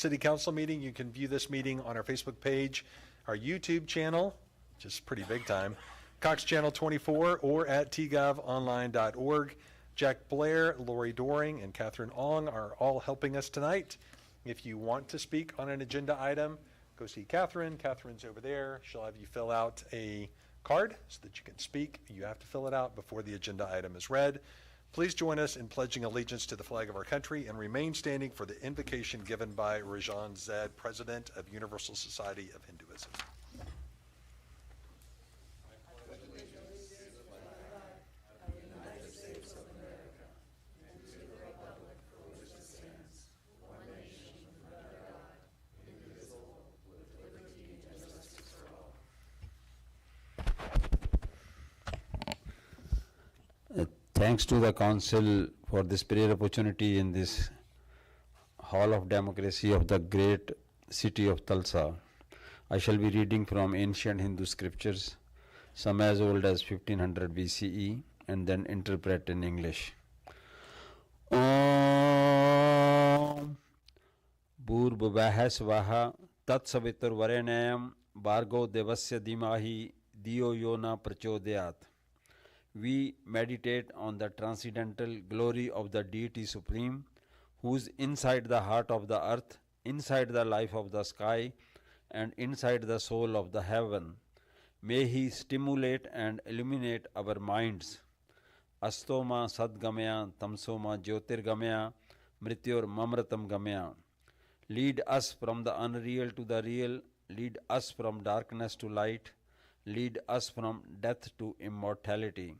City Council meeting. You can view this meeting on our Facebook page, our YouTube channel, which is pretty big time, Cox Channel 24, or at tgovonline.org. Jack Blair, Lori Doring, and Catherine Ong are all helping us tonight. If you want to speak on an agenda item, go see Catherine. Catherine's over there. She'll have you fill out a card so that you can speak. You have to fill it out before the agenda item is read. Please join us in pledging allegiance to the flag of our country and remain standing for the invocation given by Rajan Zed, President of Universal Society of Hinduism. Thanks to the Council for this prayer opportunity in this Hall of Democracy of the great city of Tulsa. I shall be reading from ancient Hindu scriptures, some as old as 1500 BCE, and then interpret in English. Om Bhurvubah Swaha Tat Saviturvarenyam Bhargo Devasya Dhimahi Diyo Yona Prachodayat. We meditate on the transcendental glory of the Deity Supreme, who is inside the heart of the earth, inside the life of the sky, and inside the soul of the heaven. May He stimulate and illuminate our minds. Astoma Sadgamaya Tamsoma Jyotirgamaya Mrityor Mamratam Gamaya. Lead us from the unreal to the real, lead us from darkness to light, lead us from death to immortality.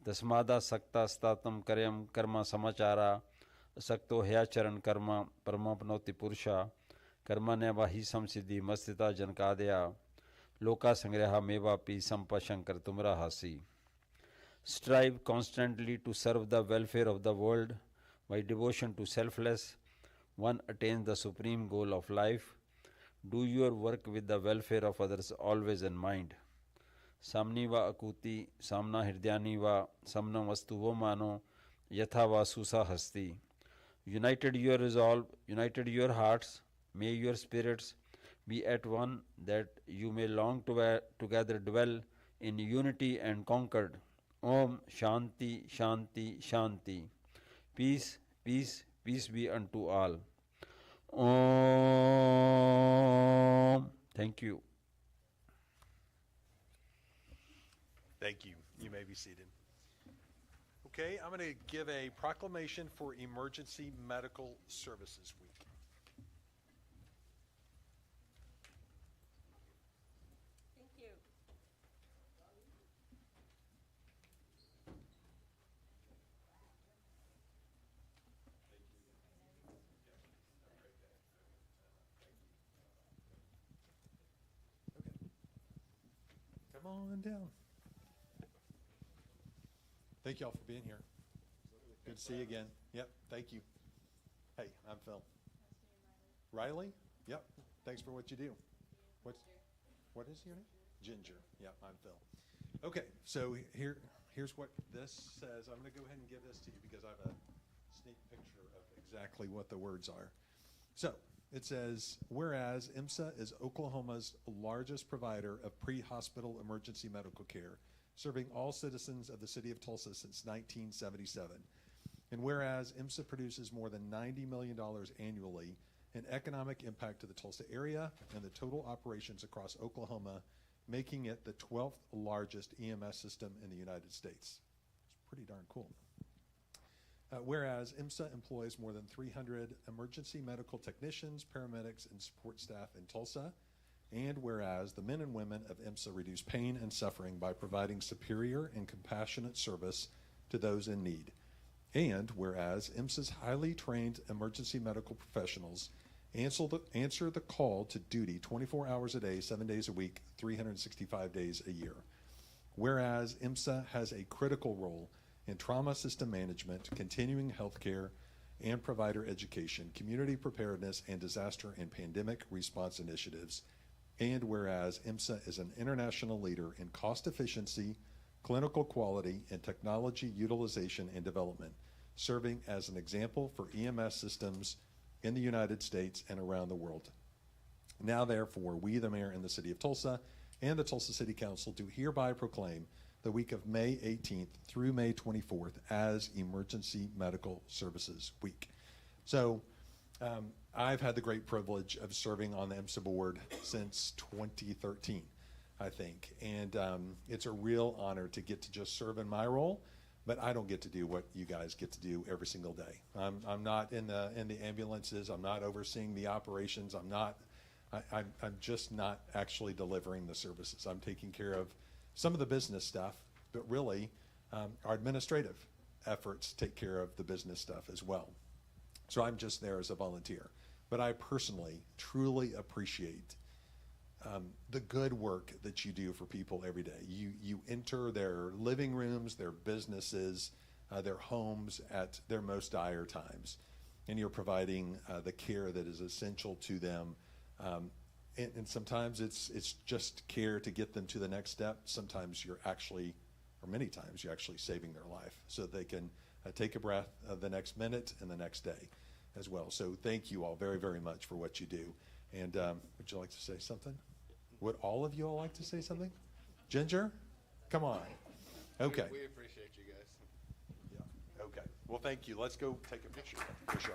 Dasmada Sakta Statam Karyam Karma Samachara Sakto Hyacharan Karma Paramapnoti Purusha Karma Nevahi Samsiddhi Mastita Jankadya Loka Sangreha Meva Pi Sampa Shankar Tumra Hasi. Strive constantly to serve the welfare of the world. By devotion to selfless, one attains the supreme goal of life. Do your work with the welfare of others always in mind. Samniva Akuti, Samna Hirdhyaniva, Samna Vastuvo Mano, Yathava Susa Hasti. United your resolve, united your hearts, may your spirits be at one, that you may long together dwell in unity and concord. Om Shanti, Shanti, Shanti. Peace, peace, peace be unto all. Om. Thank you. Thank you. You may be seated. Okay, I'm going to give a proclamation for Emergency Medical Services Week. Thank you. Come on down. Thank you all for being here. Good to see you again. Yep, thank you. Hey, I'm Phil. Riley? Yep, thanks for what you do. What is your name? Ginger. Yep, I'm Phil. Okay, so here's what this says. I'm going to go ahead and give this to you because I have a sneak picture of exactly what the words are. So it says, whereas IMSA is Oklahoma's largest provider of pre-hospital emergency medical care, serving all citizens of the city of Tulsa since 1977. And whereas IMSA produces more than $90 million annually in economic impact to the Tulsa area and the total operations across Oklahoma, making it the 12th largest EMS system in the United States. It's pretty darn cool. Whereas IMSA employs more than 300 emergency medical technicians, paramedics, and support staff in Tulsa. And whereas the men and women of IMSA reduce pain and suffering by providing superior and compassionate service to those in need. And whereas IMSA's highly trained emergency medical professionals answer the call to duty 24 hours a day, 7 days a week, 365 days a year. Whereas IMSA has a critical role in trauma system management, continuing healthcare, and provider education, community preparedness, and disaster and pandemic response initiatives. And whereas IMSA is an international leader in cost efficiency, clinical quality, and technology utilization and development, serving as an example for EMS systems in the United States and around the world. Now, therefore, we, the mayor and the city of Tulsa, and the Tulsa City Council do hereby proclaim the week of May 18th through May 24th as Emergency Medical Services Week. So I've had the great privilege of serving on the EMSA board since 2013, I think. And it's a real honor to get to just serve in my role, but I don't get to do what you guys get to do every single day. I'm not in the ambulances. I'm not overseeing the operations. I'm just not actually delivering the services. I'm taking care of some of the business stuff, but really our administrative efforts take care of the business stuff as well. So I'm just there as a volunteer. But I personally truly appreciate the good work that you do for people every day. You enter their living rooms, their businesses, their homes at their most dire times, and you're providing the care that is essential to them. And sometimes it's just care to get them to the next step. Sometimes you're actually, or many times you're actually saving their life so they can take a breath the next minute and the next day as well. So thank you all very, very much for what you do. And would you like to say something? Would all of you all like to say something? Ginger? Come on. Okay. We appreciate you guys. Yeah. Okay. Well, thank you. Let's go take a picture for sure.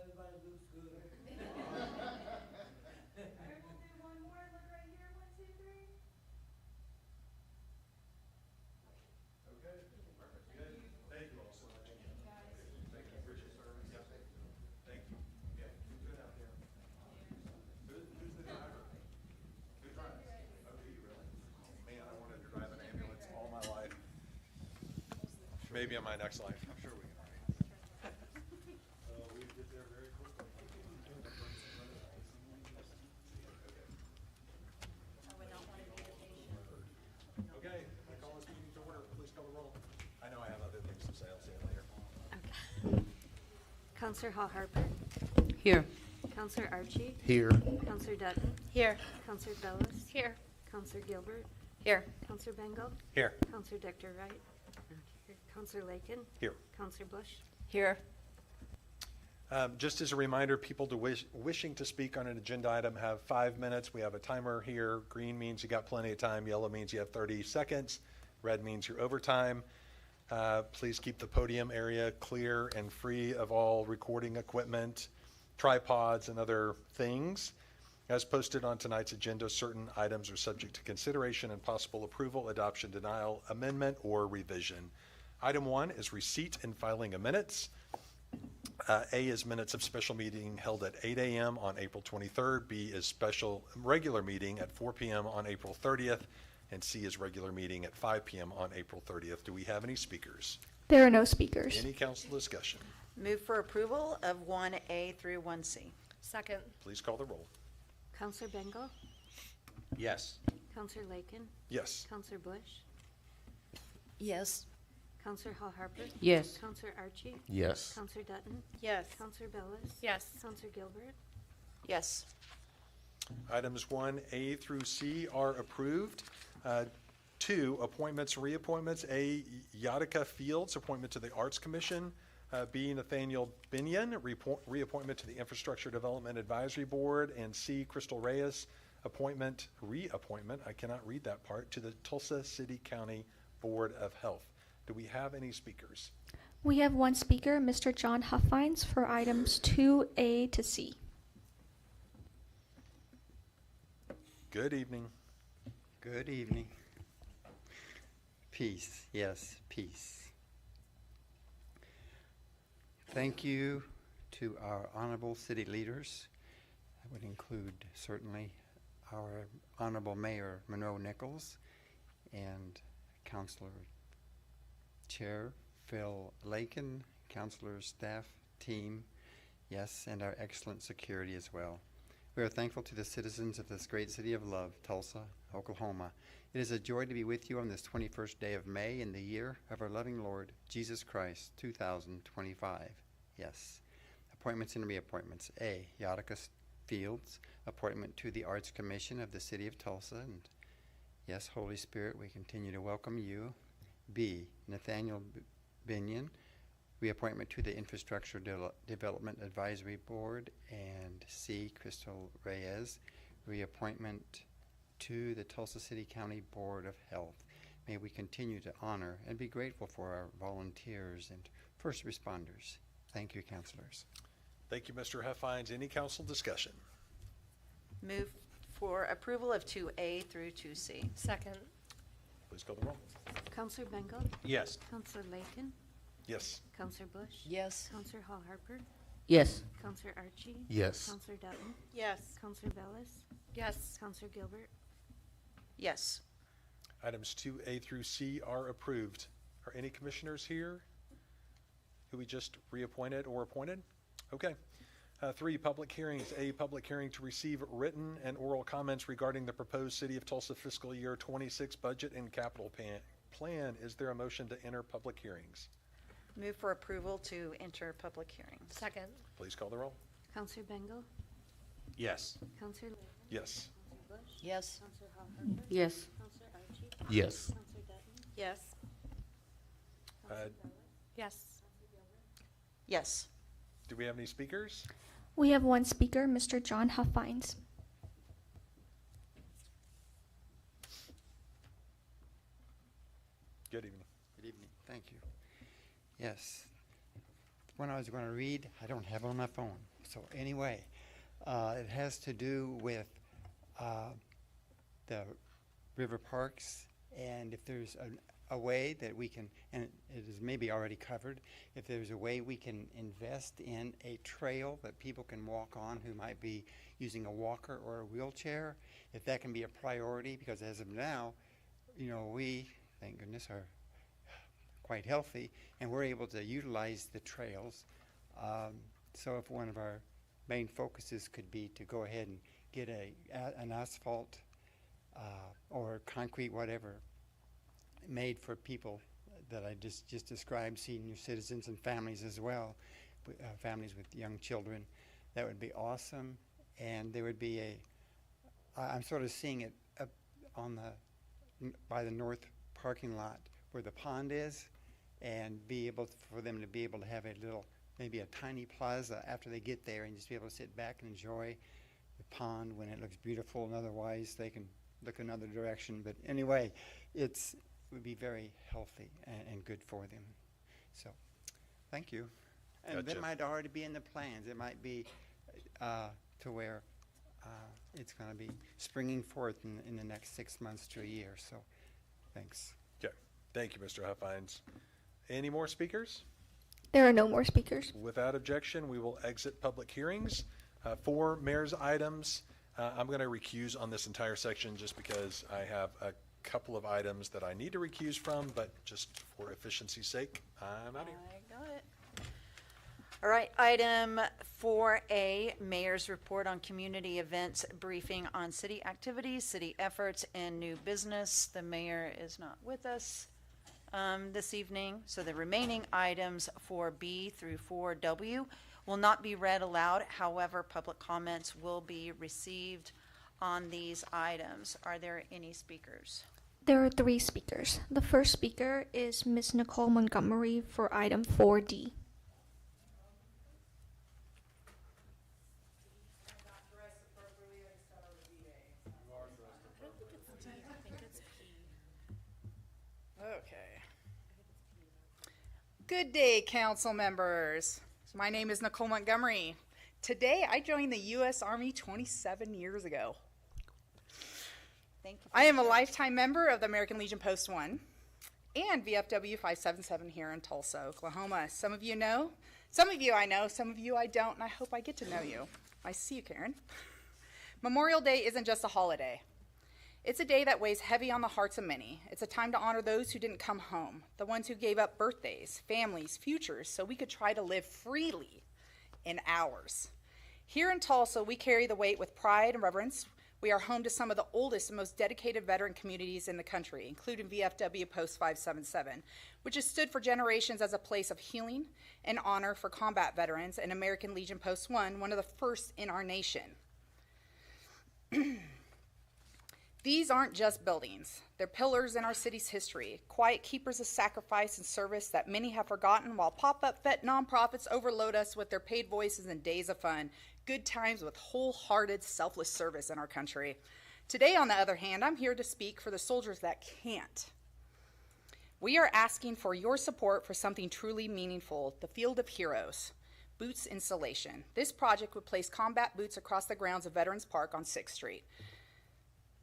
Everybody looks good. Maybe in my next life. I'm sure we can. We get there very quickly. Okay, I call this meeting to order. Please call the roll. I know I have other things to say. I'll say it later. Counselor Hall Harper. Here. Counselor Archie. Here. Counselor Dutton. Here. Counselor Bellis. Here. Counselor Gilbert. Here. Counselor Bengal. Here. Counselor Dexter Wright. Counselor Lakin. Here. Counselor Bush. Here. Just as a reminder, people wishing to speak on an agenda item have 5 minutes. We have a timer here. Green means you got plenty of time. Yellow means you have 30 seconds. Red means you're over time. Please keep the podium area clear and free of all recording equipment, tripods, and other things. As posted on tonight's agenda, certain items are subject to consideration and possible approval, adoption, denial, amendment, or revision. Item 1 is receipt and filing of minutes. A is minutes of special meeting held at 8 a.m. on April 23rd. B is regular meeting at 4 p.m. on April 30th. And C is regular meeting at 5 p.m. on April 30th. Do we have any speakers? There are no speakers. Any council discussion? Move for approval of 1A through 1C. Second. Please call the roll. Counselor Bengal. Yes. Counselor Lakin. Yes. Counselor Bush. Yes. Counselor Hall Harper. Yes. Counselor Archie. Yes. Counselor Dutton. Yes. Counselor Bellis. Yes. Counselor Gilbert. Yes. Items 1A through C are approved. 2, appointments, reappointments. A, Yadika Fields, appointment to the Arts Commission. B, Nathaniel Binion, reappointment to the Infrastructure Development Advisory Board. And C, Crystal Reyes, reappointment, I cannot read that part, to the Tulsa City County Board of Health. Do we have any speakers? We have one speaker, Mr. John Huffines, for items 2A to C. Good evening. Good evening. Peace, yes, peace. Thank you to our honorable city leaders. would include certainly our Honorable Mayor Monroe Nichols and Councilor Chair Phil Lakin, Councilor staff team, yes, and our excellent security as well. We are thankful to the citizens of this great city of love, Tulsa, Oklahoma. It is a joy to be with you on this 21st day of May in the year of our loving Lord, Jesus Christ, 2025. Yes. Appointments and reappointments. A, Yadika Fields, appointment to the Arts Commission of the City of Tulsa. And yes, Holy Spirit, we continue to welcome you. B, Nathaniel Binion, reappointment to the Infrastructure Development Advisory Board. And C, Crystal Reyes, reappointment to the Tulsa City County Board of Health. May we continue to honor and be grateful for our volunteers and first responders. Thank you, councilors. Thank you, Mr. Huffines. Any council discussion? Move for approval of 2A through 2C. Second. Please call the roll. Counselor Bengel? Yes. Counselor Lakin? Yes. Counselor Bush? Yes. Counselor Hall Harper? Yes. Counselor Archie? Yes. Counselor Dutton? Yes. Counselor Bellis? Yes. Counselor Gilbert? Yes. Items 2A through C are approved. Are any commissioners here who we just reappointed or appointed? Okay. 3, public hearings. A, public hearing to receive written and oral comments regarding the proposed City of Tulsa fiscal year 26 budget and capital plan. Is there a motion to enter public hearings? Move for approval to enter public hearings. Second. Please call the roll. Counselor Bengel? Yes. Counselor Lakin? Yes. Counselor Bush? Yes. Counselor Hall Harper? Yes. Counselor Archie? Yes. Counselor Dutton? Yes. Counselor Bellis? Yes. Yes. Do we have any speakers? We have one speaker, Mr. John Huffines. Good evening. Good evening. Thank you. Yes. When I was going to read, I don't have it on my phone. So anyway, it has to do with the river parks, and if there's a way that we can, and it is maybe already covered, if there's a way we can invest in a trail that people can walk on who might be using a walker or a wheelchair, if that can be a priority, because as of now, you know, we, thank goodness, are quite healthy, and we're able to utilize the trails. So if one of our main focuses could be to go ahead and get an asphalt or concrete, whatever, made for people that I just described, senior citizens and families as well, families with young children, that would be awesome. And there would be I'm sort of seeing it up on by the north parking lot where the pond is, and for them to be able to have a little, maybe a tiny plaza after they get there, and just be able to sit back and enjoy the pond when it looks beautiful, and otherwise they can look another direction. But anyway, it would be very healthy and good for them. So, thank you. And Gotcha. that might already be in the plans. It might be to where it's going to be springing forth in the next 6 months to a year. So, thanks. Okay. Thank you, Mr. Huffines. Any more speakers? There are no more speakers. Without objection, we will exit public hearings. 4 mayor's items. I'm going to recuse on this entire section just because I have a couple of items that I need to recuse from, but just for efficiency's sake, I'm out of here. I got it. All right, item 4A, Mayor's Report on Community Events Briefing on City Activities, City Efforts, and New Business. The mayor is not with us this evening, so the remaining items 4B through 4W will not be read aloud. However, public comments will be received on these items. Are there any speakers? There are 3 speakers. The first speaker is Ms. Nicole Montgomery for item 4D. Okay. Good day, council members. My name is Nicole Montgomery. Today, I joined the U.S. Army 27 years ago. Thank you. I am a lifetime member of the American Legion Post 1 and VFW 577 here in Tulsa, Oklahoma. Some of you know, some of you I know, some of you I don't, and I hope I get to know you. I see you, Karen. Memorial Day isn't just a holiday. It's a day that weighs heavy on the hearts of many. It's a time to honor those who didn't come home, the ones who gave up birthdays, families, futures, so we could try to live freely in ours. Here in Tulsa, we carry the weight with pride and reverence. We are home to some of the oldest and most dedicated veteran communities in the country, including VFW Post 577, which has stood for generations as a place of healing and honor for combat veterans, and American Legion Post 1, one of the first in our nation. These aren't just buildings. They're pillars in our city's history, quiet keepers of sacrifice and service that many have forgotten, while pop-up vet nonprofits overload us with their paid voices and days of fun, good times with wholehearted, selfless service in our country. Today, on the other hand, I'm here to speak for the soldiers that can't. We are asking for your support for something truly meaningful, the Field of Heroes boots installation. This project would place combat boots across the grounds of Veterans Park on 6th Street.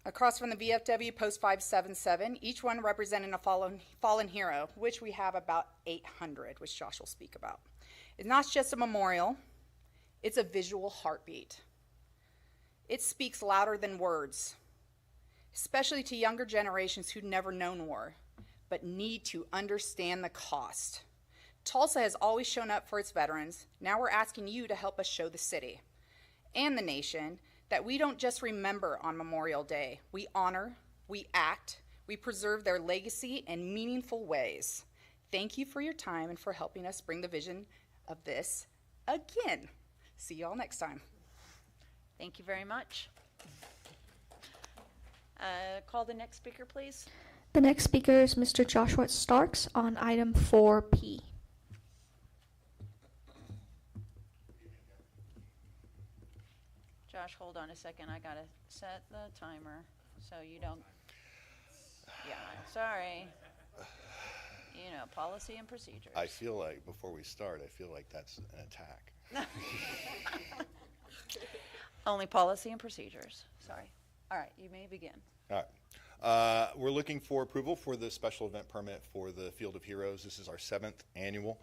Across from the VFW Post 577, each one representing a fallen hero, which we have about 800, which Josh will speak about. It's not just a memorial, it's a visual heartbeat. It speaks louder than words, especially to younger generations who've never known war, but need to understand the cost. Tulsa has always shown up for its veterans. Now we're asking you to help us show the city and the nation that we don't just remember on Memorial Day. We honor, we act, we preserve their legacy in meaningful ways. Thank you for your time and for helping us bring the vision of this again. See y'all next time. Thank you very much. Call the next speaker, please. The next speaker is Mr. Joshua Starks on item 4P. Josh, hold on a second. I gotta set the timer so you don't. Yeah, sorry. You know, policy and procedures. I feel like, before we start, I feel like that's an attack. Only policy and procedures. Sorry. All right, you may begin. All right. We're looking for approval for the special event permit for the Field of Heroes. This is our 7th annual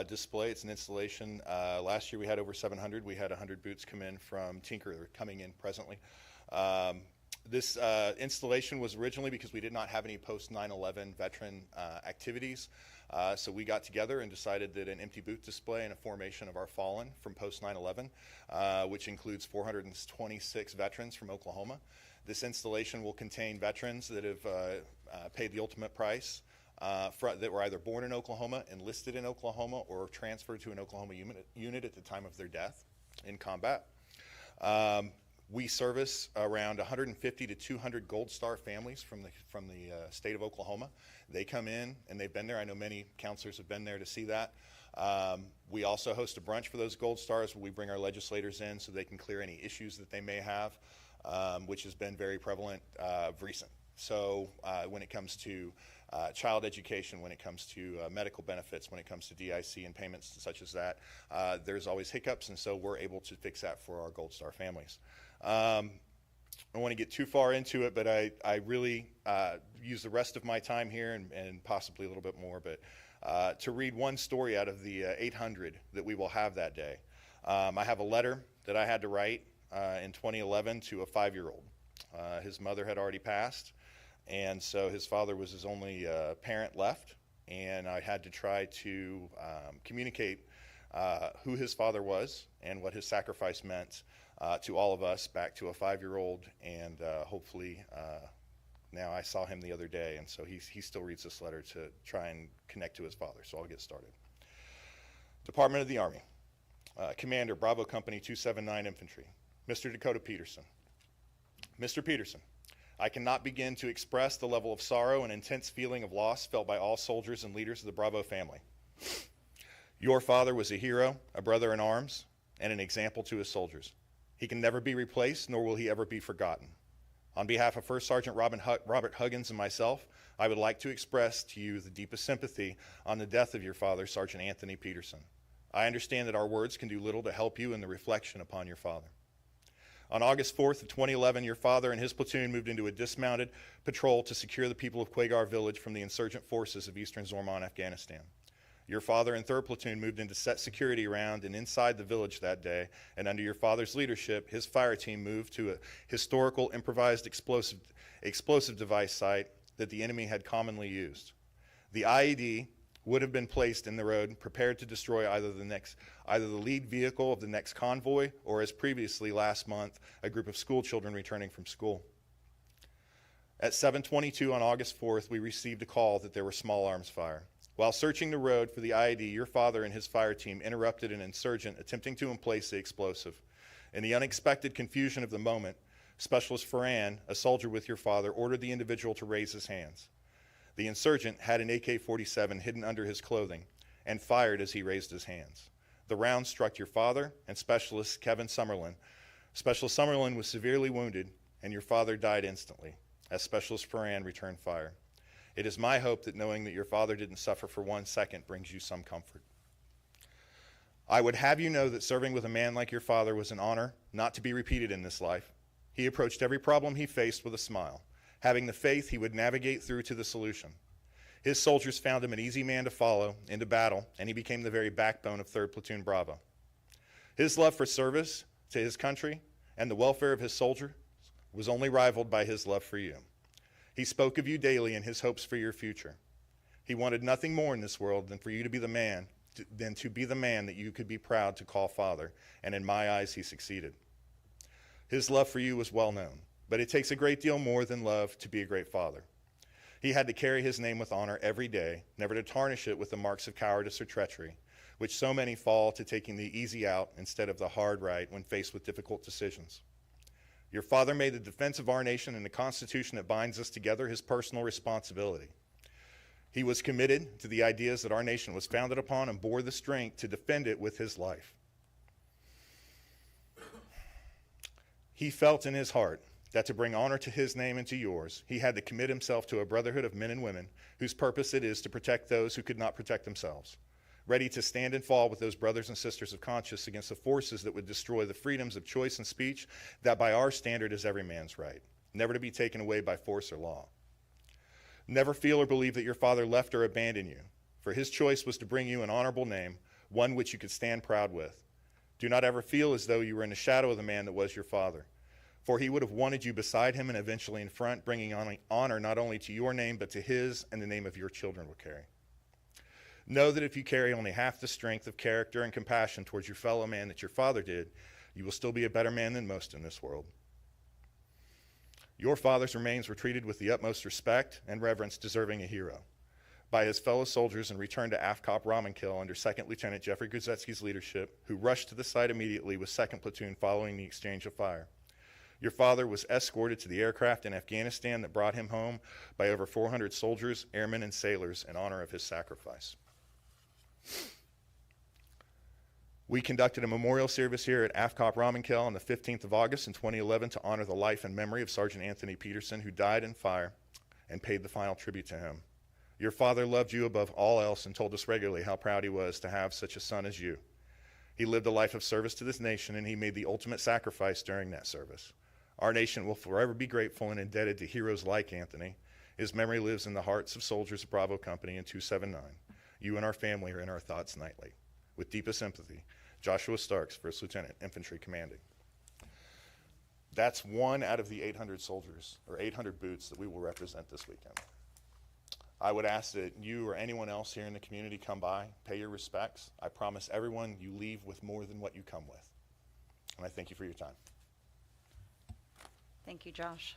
display. It's an installation. Last year we had over 700. We had 100 boots come in from Tinker. They're coming in presently. This installation was originally because we did not have any post 9/11 veteran activities. So we got together and decided that an empty boot display and a formation of our fallen from post 9/11, which includes 426 veterans from Oklahoma. This installation will contain veterans that have paid the ultimate price, that were either born in Oklahoma, enlisted in Oklahoma, or transferred to an Oklahoma unit at the time of their death in combat. We service around 150 to 200 Gold Star families from the state of Oklahoma. They come in and they've been there. I know many counselors have been there to see that. We also host a brunch for those Gold Stars where we bring our legislators in so they can clear any issues that they may have, which has been very prevalent recent. So when it comes to child education, when it comes to medical benefits, when it comes to DIC and payments such as that, there's always hiccups, and so we're able to fix that for our Gold Star families. I don't want to get too far into it, but I really use the rest of my time here and possibly a little bit more, but to read one story out of the 800 that we will have that day. I have a letter that I had to write in 2011 to a 5-year-old. His mother had already passed, and so his father was his only parent left, and I had to try to communicate who his father was and what his sacrifice meant to all of us, back to a 5-year-old, and hopefully now I saw him the other day, and so he still reads this letter to try and connect to his father, so I'll get started. Department of the Army, Commander, Bravo Company 279 Infantry, Mr. Dakota Peterson. Mr. Peterson, I cannot begin to express the level of sorrow and intense feeling of loss felt by all soldiers and leaders of the Bravo family. Your father was a hero, a brother in arms, and an example to his soldiers. He can never be replaced, nor will he ever be forgotten. On behalf of First Sergeant Robert Huggins and myself, I would like to express to you the deepest sympathy on the death of your father, Sergeant Anthony Peterson. I understand that our words can do little to help you in the reflection upon your father. On August 4th of 2011, your father and his platoon moved into a dismounted patrol to secure the people of Quagar Village from the insurgent forces of Eastern Zorman, Afghanistan. Your father and 3rd Platoon moved in to set security around and inside the village that day, and under your father's leadership, his fire team moved to a historical improvised explosive device site that the enemy had commonly used. The IED would have been placed in the road, prepared to destroy either the lead vehicle of the next convoy, or as previously last month, a group of school children returning from school. At 7:22 on August 4th, we received a call that there were small arms fire. While searching the road for the IED, your father and his fire team interrupted an insurgent attempting to emplace the explosive. In the unexpected confusion of the moment, Specialist Ferran, a soldier with your father, ordered the individual to raise his hands. The insurgent had an AK-47 hidden under his clothing and fired as he raised his hands. The round struck your father and Specialist Kevin Summerlin. Specialist Summerlin was severely wounded, and your father died instantly as Specialist Ferran returned fire. It is my hope that knowing that your father didn't suffer for 1 second brings you some comfort. I would have you know that serving with a man like your father was an honor not to be repeated in this life. He approached every problem he faced with a smile, having the faith he would navigate through to the solution. His soldiers found him an easy man to follow into battle, and he became the very backbone of 3rd Platoon Bravo. His love for service to his country and the welfare of his soldiers was only rivaled by his love for you. He spoke of you daily and his hopes for your future. He wanted nothing more in this world than for you to be the man, that you could be proud to call father, and in my eyes he succeeded. His love for you was well known, but it takes a great deal more than love to be a great father. He had to carry his name with honor every day, never to tarnish it with the marks of cowardice or treachery, which so many fall to taking the easy out instead of the hard right when faced with difficult decisions. Your father made the defense of our nation and the Constitution that binds us together his personal responsibility. He was committed to the ideas that our nation was founded upon and bore the strength to defend it with his life. He felt in his heart that to bring honor to his name and to yours, he had to commit himself to a brotherhood of men and women whose purpose it is to protect those who could not protect themselves, ready to stand and fall with those brothers and sisters of conscience against the forces that would destroy the freedoms of choice and speech that by our standard is every man's right, never to be taken away by force or law. Never feel or believe that your father left or abandoned you, for his choice was to bring you an honorable name, one which you could stand proud with. Do not ever feel as though you were in the shadow of the man that was your father, for he would have wanted you beside him and eventually in front, bringing honor not only to your name, but to his and the name of your children will carry. Know that if you carry only half the strength of character and compassion towards your fellow man that your father did, you will still be a better man than most in this world. Your father's remains were treated with the utmost respect and reverence, deserving a hero, by his fellow soldiers and returned to AFCOP Ramenkill under 2nd Lieutenant Jeffrey Guzetsky's leadership, who rushed to the site immediately with 2nd Platoon following the exchange of fire. Your father was escorted to the aircraft in Afghanistan that brought him home by over 400 soldiers, airmen, and sailors in honor of his sacrifice. We conducted a memorial service here at AFCOP Ramenkill on the 15th of August in 2011 to honor the life and memory of Sergeant Anthony Peterson, who died in fire, and paid the final tribute to him. Your father loved you above all else and told us regularly how proud he was to have such a son as you. He lived a life of service to this nation, and he made the ultimate sacrifice during that service. Our nation will forever be grateful and indebted to heroes like Anthony. His memory lives in the hearts of soldiers of Bravo Company and 279. You and our family are in our thoughts nightly. With deepest sympathy, Joshua Starks, 1st Lieutenant, Infantry Commanding. That's one out of the 800 soldiers, or 800 boots that we will represent this weekend. I would ask that you or anyone else here in the community come by, pay your respects. I promise everyone you leave with more than what you come with. And I thank you for your time. Thank you, Josh.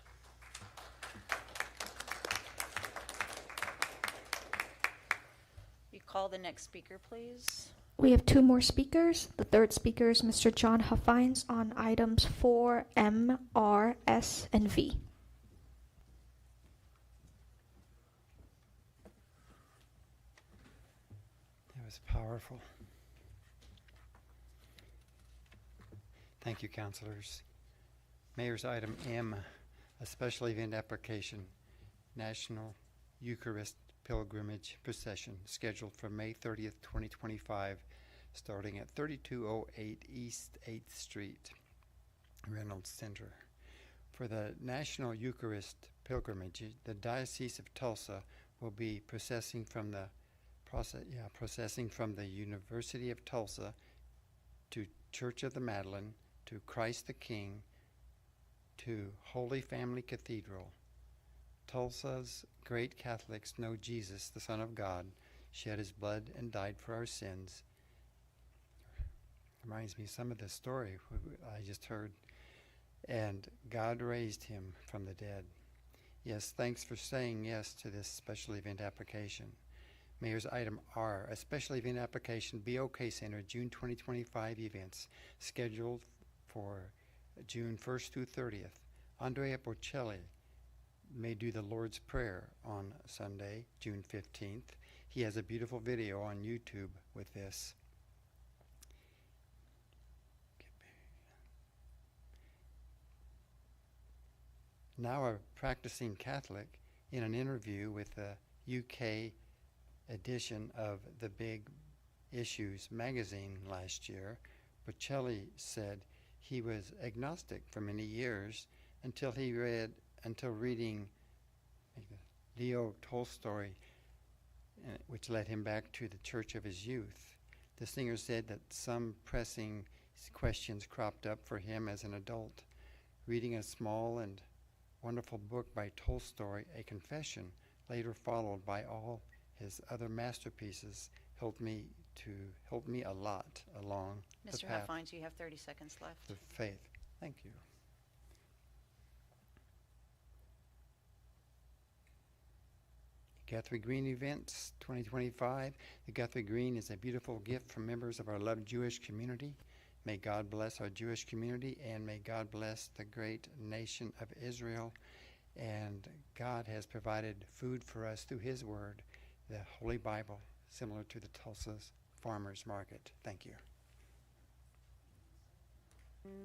You call the next speaker, please. We have 2 more speakers. The third speaker is Mr. John Huffines on items 4, M, R, S, and V. That was powerful. Thank you, councilors. Mayor's item M, a special event application, National Eucharist Pilgrimage Procession, scheduled for May 30th, 2025, starting at 3208 East 8th Street, Reynolds Center. For the National Eucharist Pilgrimage, the Diocese of Tulsa will be processing from the processing from the University of Tulsa to Church of the Madeleine to Christ the King to Holy Family Cathedral. Tulsa's great Catholics know Jesus, the Son of God, shed his blood and died for our sins. Reminds me of some of the story I just heard. And God raised him from the dead. Yes, thanks for saying yes to this special event application. Mayor's item R, a special event application, BOK Center, June 2025 events, scheduled for June 1st through 30th. Andrea Bocelli may do the Lord's Prayer on Sunday, June 15th. He has a beautiful video on YouTube with this. Now a practicing Catholic, in an interview with the UK edition of the Big Issues magazine last year, Bocelli said he was agnostic for many years until reading Leo Tolstoy, which led him back to the church of his youth. The singer said that some pressing questions cropped up for him as an adult. Reading a small and wonderful book by Tolstoy, A Confession, later followed by all his other masterpieces, helped me a lot along the Mr. path Huffines, you have 30 seconds left. of faith. Thank you. Guthrie Green events 2025. The Guthrie Green is a beautiful gift from members of our loved Jewish community. May God bless our Jewish community, and may God bless the great nation of Israel. And God has provided food for us through his word, the Holy Bible, similar to the Tulsa's Farmers Market. Thank you.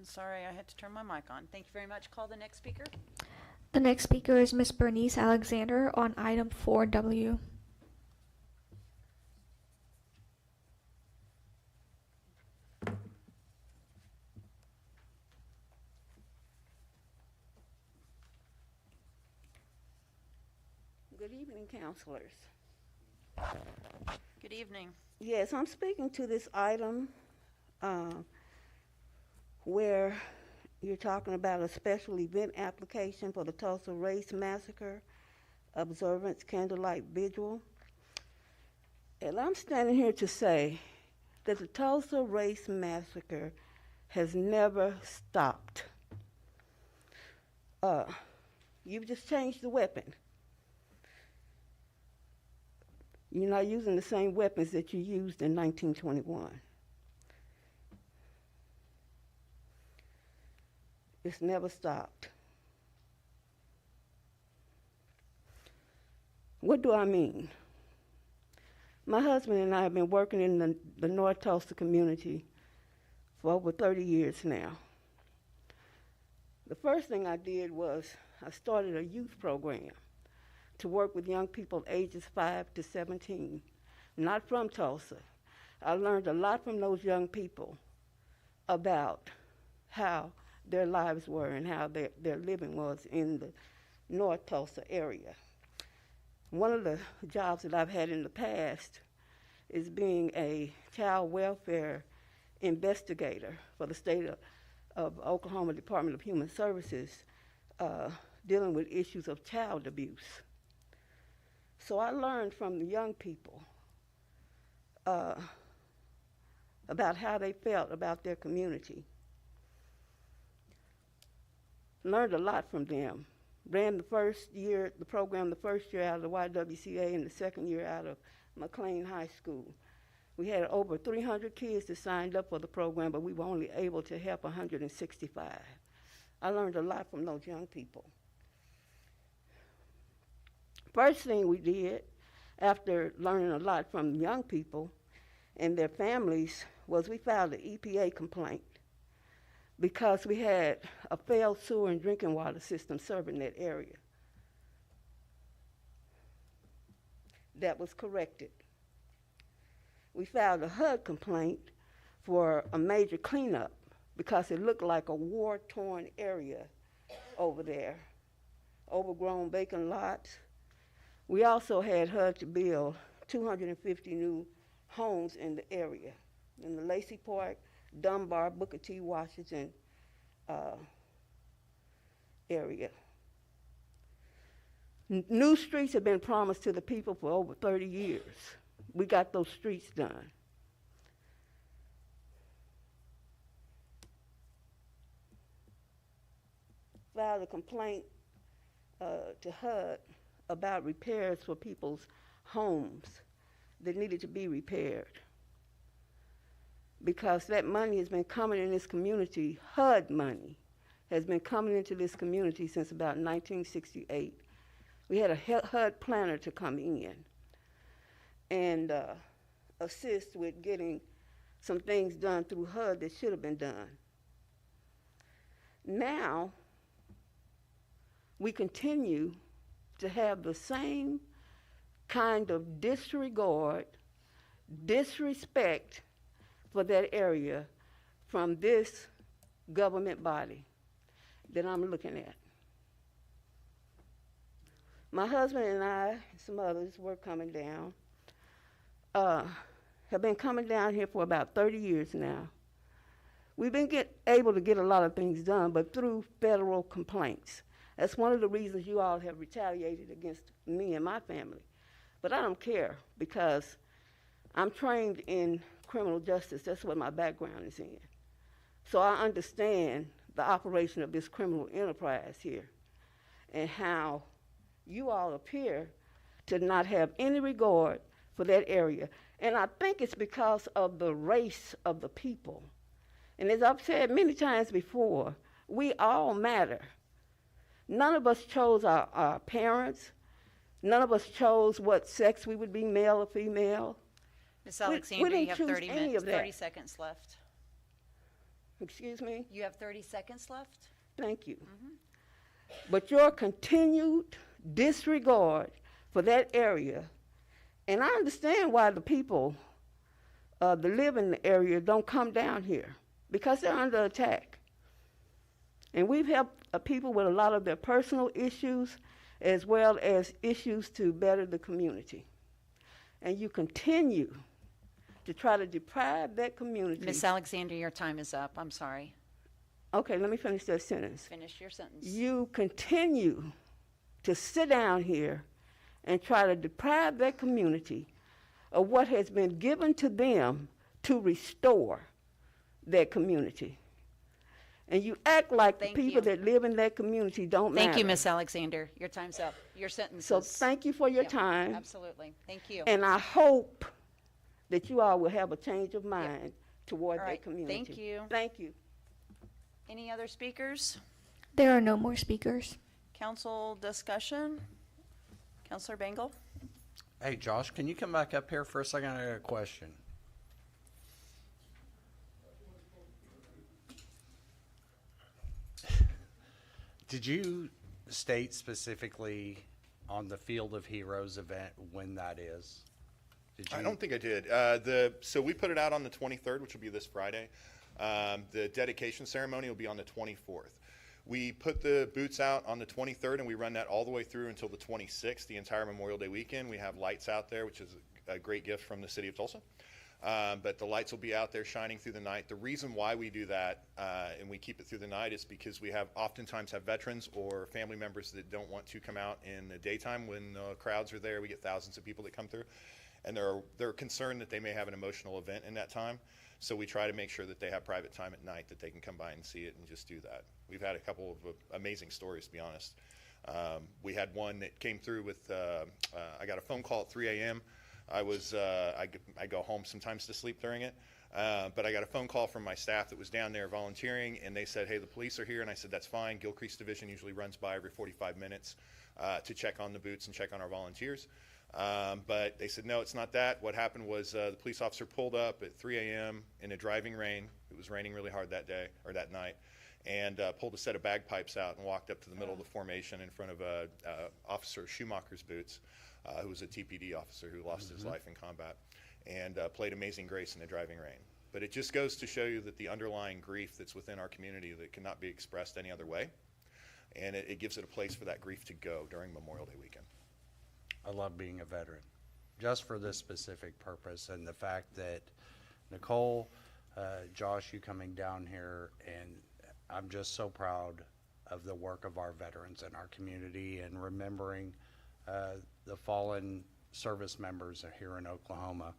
Sorry, I had to turn my mic on. Thank you very much. Call the next speaker. The next speaker is Ms. Bernice Alexander on item 4W. Good evening, counselors. Good evening. Yes, I'm speaking to this item where you're talking about a special event application for the Tulsa Race Massacre Observance Candlelight Vigil. And I'm standing here to say that the Tulsa Race Massacre has never stopped. You've just changed the weapon. You're not using the same weapons that you used in 1921. It's never stopped. What do I mean? My husband and I have been working in the North Tulsa community for over 30 years now. The first thing I did was I started a youth program to work with young people ages 5 to 17, not from Tulsa. I learned a lot from those young people about how their lives were and how their living was in the North Tulsa area. One of the jobs that I've had in the past is being a child welfare investigator for the state of Oklahoma Department of Human Services, dealing with issues of child abuse. So I learned from the young people about how they felt about their community. Learned a lot from them. Ran the program the first year out of the YWCA and the second year out of McLean High School. We had over 300 kids that signed up for the program, but we were only able to help 165. I learned a lot from those young people. First thing we did after learning a lot from young people and their families was we filed an EPA complaint because we had a failed sewer and drinking water system serving that area. That was corrected. We filed a HUD complaint for a major cleanup because it looked like a war-torn area over there, overgrown vacant lots. We also had HUD to build 250 new homes in the area, in the Lacey Park, Dunbar, Booker T. Washington area. New streets have been promised to the people for over 30 years. We got those streets done. Filed a complaint to HUD about repairs for people's homes that needed to be repaired. Because that money has been coming in this community, HUD money has been coming into this community since about 1968. We had a HUD planner to come in and assist with getting some things done through HUD that should have been done. Now, we continue to have the same kind of disregard, disrespect for that area from this government body that I'm looking at. My husband and I, and some others, were coming down, have been coming down here for about 30 years now. We've been able to get a lot of things done, but through federal complaints. That's one of the reasons you all have retaliated against me and my family. But I don't care, because I'm trained in criminal justice. That's what my background is in. So I understand the operation of this criminal enterprise here and how you all appear to not have any regard for that area. And I think it's because of the race of the people. And as I've said many times before, we all matter. None of us chose our parents. None of us chose what sex we would be, male or female. Ms. Alexander, didn't you have choose 30 any minutes, of that. 30 seconds left. Excuse me? You have 30 seconds left? Thank you. But your continued disregard for that area, and I understand why the people that live in the area don't come down here, because they're under attack. And we've helped people with a lot of their personal issues as well as issues to better the community. And you continue to try to deprive that community. Ms. Alexander, your time is up. I'm sorry. Okay, let me finish that sentence. Finish your sentence. You continue to sit down here and try to deprive that community of what has been given to them to restore that community. And you act like Thank the people you. that live in that community don't matter. Thank you, Ms. Alexander. Your time's up. Your sentence So is- thank you for your Yep, time. Absolutely. Thank you. And I hope that you all will have a change of mind toward All that right, community. thank you. Thank you. Any other speakers? There are no more speakers. Council discussion? Councilor Bengal? Hey, Josh, can you come back up here for a second? I got a question. Did you state specifically on the Field of Heroes event when that is? Did you? I don't think I did. So we put it out on the 23rd, which will be this Friday. The dedication ceremony will be on the 24th. We put the boots out on the 23rd, and we run that all the way through until the 26th, the entire Memorial Day weekend. We have lights out there, which is a great gift from the city of Tulsa. But the lights will be out there shining through the night. The reason why we do that and we keep it through the night is because we oftentimes have veterans or family members that don't want to come out in the daytime when crowds are there. We get thousands of people that come through, and they're concerned that they may have an emotional event in that time. So we try to make sure that they have private time at night that they can come by and see it and just do that. We've had a couple of amazing stories, to be honest. We had one that came through with, I got a phone call at 3 a.m. I go home sometimes to sleep during it, but I got a phone call from my staff that was down there volunteering, and they said, hey, the police are here, and I said, that's fine. Gilcrease Division usually runs by every 45 minutes to check on the boots and check on our volunteers. But they said, no, it's not that. What happened was the police officer pulled up at 3 a.m. in a driving rain. It was raining really hard that day, or that night, and pulled a set of bagpipes out and walked up to the middle of the formation in front of Officer Schumacher's boots, who was a TPD officer who lost his life in combat, and played Amazing Grace in the driving rain. But it just goes to show you that the underlying grief that's within our community that cannot be expressed any other way, and it gives it a place for that grief to go during Memorial Day weekend. I love being a veteran. just for this specific purpose, and the fact that Nicole, Josh, you coming down here, and I'm just so proud of the work of our veterans in our community and remembering the fallen service members here in Oklahoma.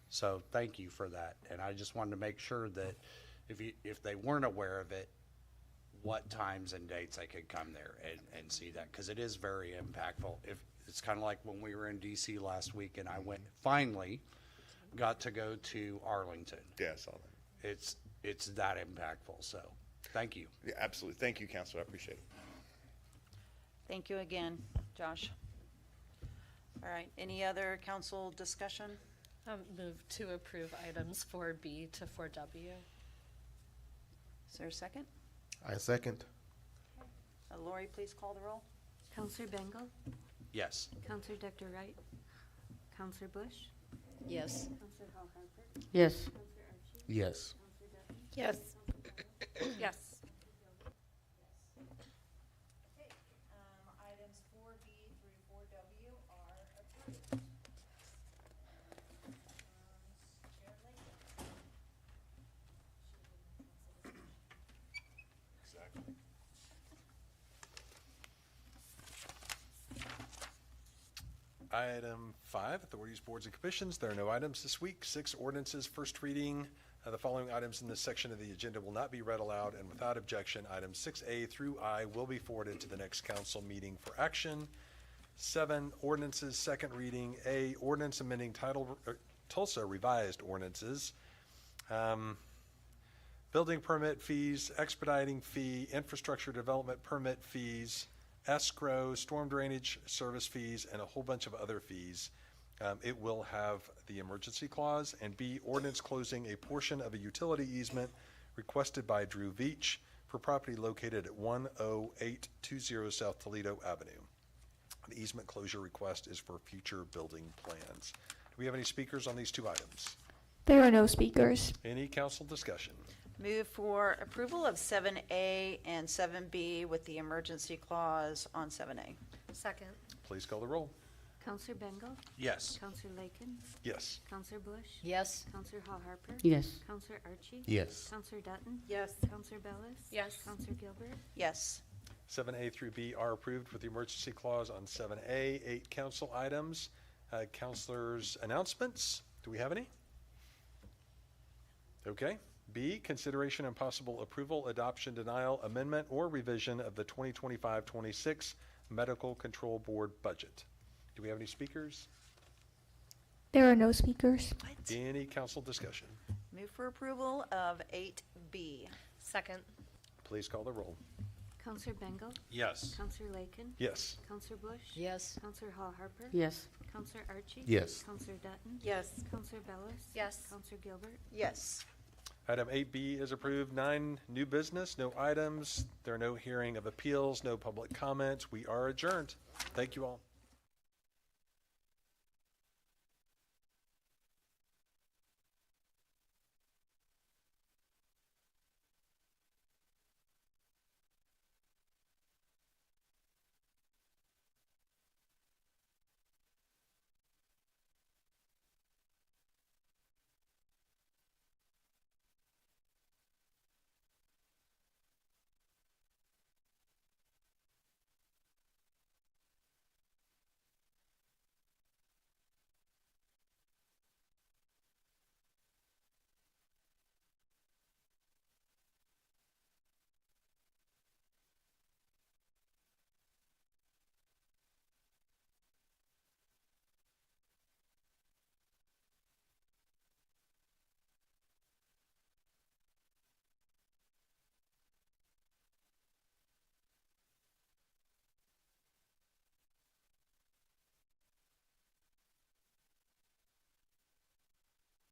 So thank you for that. And I just wanted to make sure that if they weren't aware of it, what times and dates they could come there and see that, because it is very impactful. If it's kind of like when we were in DC last week and I finally got to go to Arlington. Yeah, I saw that. It's that impactful. So thank you. Yeah, absolutely. Thank you, Counselor. I appreciate it. Thank you again, Josh. All right, any other council discussion? Move to approve items 4B to 4W. Is there a second? I second. Lori, please call the roll. Counselor Bengal, Yes. Counselor Dr. Wright, Counselor Bush, Yes. Counselor Hall Harper, Yes. Counselor Archie, Yes. Counselor Dutton, Yes. Yes. Items 4B through 4W are approved. Chair Layton. Exactly. Item 5, authorities, boards, and commissions. There are no items this week. 6, ordinances, first reading. The following items in this section of the agenda will not be read aloud, and without objection, items 6A through I will be forwarded to the next council meeting for action. 7, ordinances, second reading. A, ordinance amending Tulsa revised ordinances. Building permit fees, expediting fee, infrastructure development permit fees, escrow, storm drainage service fees, and a whole bunch of other fees. It will have the emergency clause. And B, ordinance closing a portion of a utility easement requested by Drew Veach for property located at 10820 South Toledo Avenue. The easement closure request is for future building plans. Do we have any speakers on these two items? There are no speakers. Any council discussion? Move for approval of 7A and 7B with the emergency clause on 7A. Second. Please call the roll. Counselor Bengal, Yes. Counselor Lakin, Yes. Counselor Bush, Yes. Counselor Hall Harper, Yes. Counselor Archie, Yes. Counselor Dutton, Yes. Counselor Bellis, Yes. Counselor Gilbert, Yes. 7A through B are approved with the emergency clause on 7A. 8 council items. Councilors' announcements. Do we have any? Okay. B, consideration and possible approval, adoption, denial, amendment, or revision of the 2025-26 Medical Control Board budget. Do we have any speakers? There are no speakers. Any council discussion? Move for approval of 8B. Second. Please call the roll. Counselor Bengal, Yes. Counselor Lakin, Yes. Counselor Bush, Yes. Counselor Hall Harper, Yes. Counselor Archie, Yes. Counselor Dutton, Yes. Counselor Bellis, Yes. Counselor Gilbert, Yes. Item 8B is approved. 9, new business, no items. There are no hearing of appeals, no public comments. We are adjourned. Thank you all.